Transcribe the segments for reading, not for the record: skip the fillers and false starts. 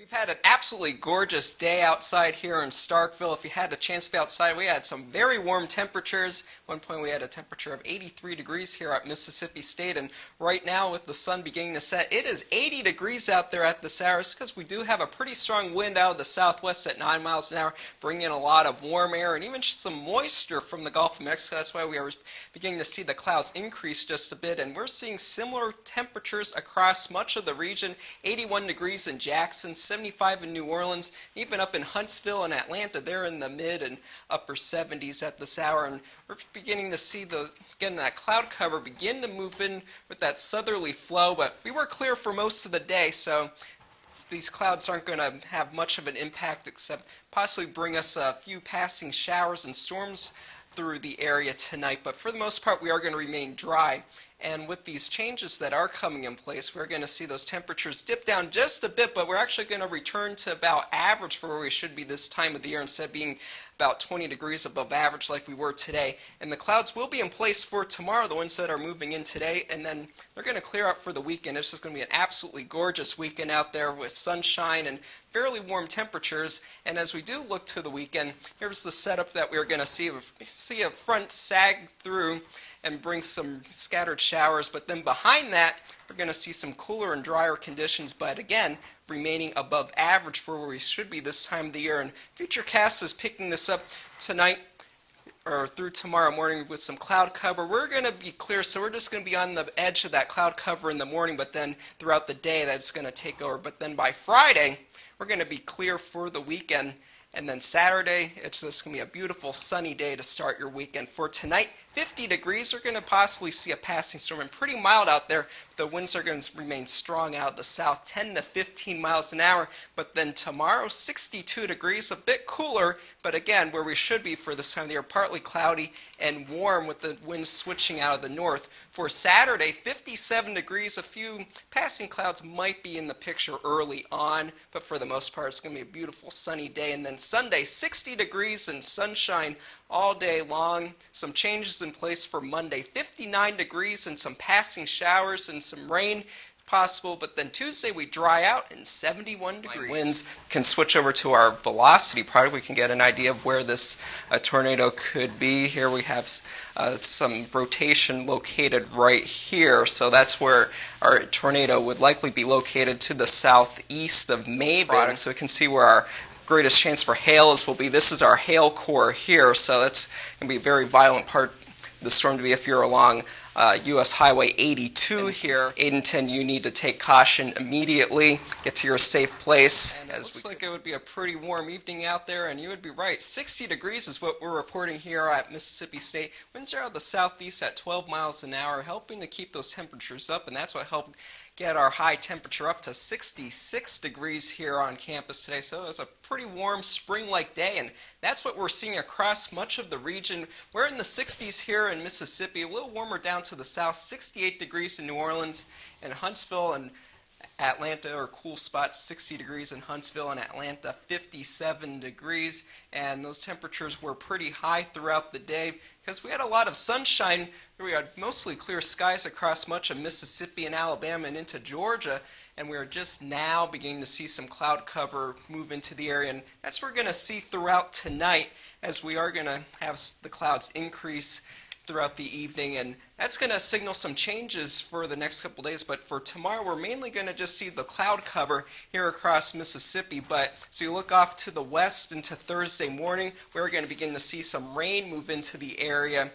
We've had an absolutely gorgeous day outside here in Starkville. If you had a chance to be outside, we had some very warm temperatures. At one point we had a temperature of 83 degrees here at Mississippi State, and right now with the sun beginning to set, it is 80 degrees out there at this hour because we do have a pretty strong wind out of the southwest at 9 miles an hour, bringing in a lot of warm air and even some moisture from the Gulf of Mexico. That's why we are beginning to see the clouds increase just a bit, and we're seeing similar temperatures across much of the region. 81 degrees in Jackson, 75 in New Orleans, even up in Huntsville and Atlanta. They're in the mid and upper 70s at this hour, and we're beginning to see that cloud cover begin to move in with that southerly flow, but we were clear for most of the day, so these clouds aren't going to have much of an impact except possibly bring us a few passing showers and storms through the area tonight, but for the most part we are going to remain dry. And with these changes that are coming in place, we're going to see those temperatures dip down just a bit, but we're actually going to return to about average for where we should be this time of the year instead of being about 20 degrees above average like we were today. And the clouds will be in place for tomorrow, the ones that are moving in today, and then they're going to clear out for the weekend. It's just going to be an absolutely gorgeous weekend out there with sunshine and fairly warm temperatures. And as we do look to the weekend, here's the setup that we're going to see. See a front sag through and bring some scattered showers, but then behind that we're going to see some cooler and drier conditions, but again remaining above average for where we should be this time of the year. And Futurecast is picking this up tonight or through tomorrow morning with some cloud cover. We're going to be clear, so we're just going to be on the edge of that cloud cover in the morning, but then throughout the day that's going to take over. But then by Friday we're going to be clear for the weekend. And then Saturday, it's just going to be a beautiful sunny day to start your weekend. For tonight, 50 degrees. We're going to possibly see a passing storm and pretty mild out there. The winds are going to remain strong out of the south, 10 to 15 miles an hour. But then tomorrow, 62 degrees, a bit cooler, but again, where we should be for this time of the year, partly cloudy and warm with the winds switching out of the north. For Saturday, 57 degrees. A few passing clouds might be in the picture early on, but for the most part, it's going to be a beautiful sunny day. And then Sunday, 60 degrees and sunshine all day long. Some changes in place for Monday, 59 degrees and some passing showers and some rain possible, but then Tuesday we dry out and 71 degrees. Winds can switch over to our velocity product. We can get an idea of where this tornado could be. Here we have some rotation located right here, so that's where our tornado would likely be located to the southeast of Mabon. So we can see where our greatest chance for hail will be. This is our hail core here, so that's going to be a very violent part of the storm to be if you're along U.S. Highway 82 here. 8 and 10, you need to take caution immediately. Get to your safe place. And it looks like it would be a pretty warm evening out there, and you would be right. 60 degrees is what we're reporting here at Mississippi State. Winds are out of the southeast at 12 miles an hour, helping to keep those temperatures up, and that's what helped get our high temperature up to 66 degrees here on campus today. So it was a pretty warm spring-like day, and that's what we're seeing across much of the region. We're in the 60s here in Mississippi, a little warmer down to the south, 68 degrees in New Orleans and Huntsville, and Atlanta are cool spots, 60 degrees in Huntsville and Atlanta, 57 degrees, and those temperatures were pretty high throughout the day because we had a lot of sunshine. We had mostly clear skies across much of Mississippi and Alabama and into Georgia, and we're just now beginning to see some cloud cover move into the area, and that's what we're going to see throughout tonight as we are going to have the clouds increase throughout the evening, and that's going to signal some changes for the next couple days. But for tomorrow we're mainly going to just see the cloud cover here across Mississippi. But so you look off to the west into Thursday morning, we're going to begin to see some rain move into the area.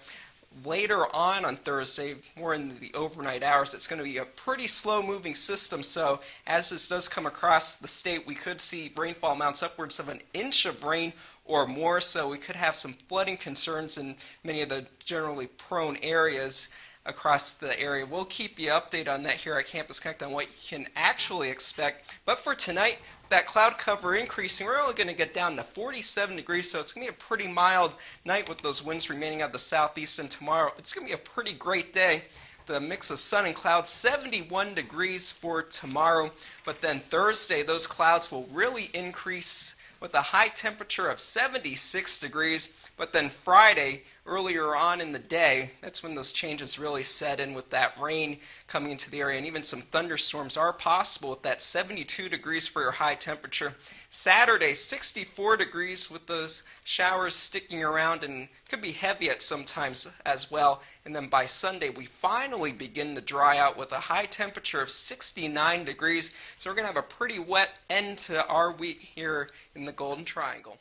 Later on Thursday, more in the overnight hours, it's going to be a pretty slow moving system, so as this does come across the state, we could see rainfall amounts upwards of an inch of rain or more, so we could have some flooding concerns in many of the generally prone areas across the area. We'll keep you updated on that here at Campus Connect on what you can actually expect. But for tonight, that cloud cover increasing, we're only going to get down to 47 degrees, so it's going to be a pretty mild night with those winds remaining out of the southeast, and tomorrow it's going to be a pretty great day. The mix of sun and clouds, 71 degrees for tomorrow, but then Thursday those clouds will really increase with a high temperature of 76 degrees. But then Friday, earlier on in the day, that's when those changes really set in with that rain coming into the area, and even some thunderstorms are possible with that 72 degrees for your high temperature. Saturday, 64 degrees with those showers sticking around, and could be heavy at some times as well. And then by Sunday, we finally begin to dry out with a high temperature of 69 degrees. So we're going to have a pretty wet end to our week here in the Golden Triangle.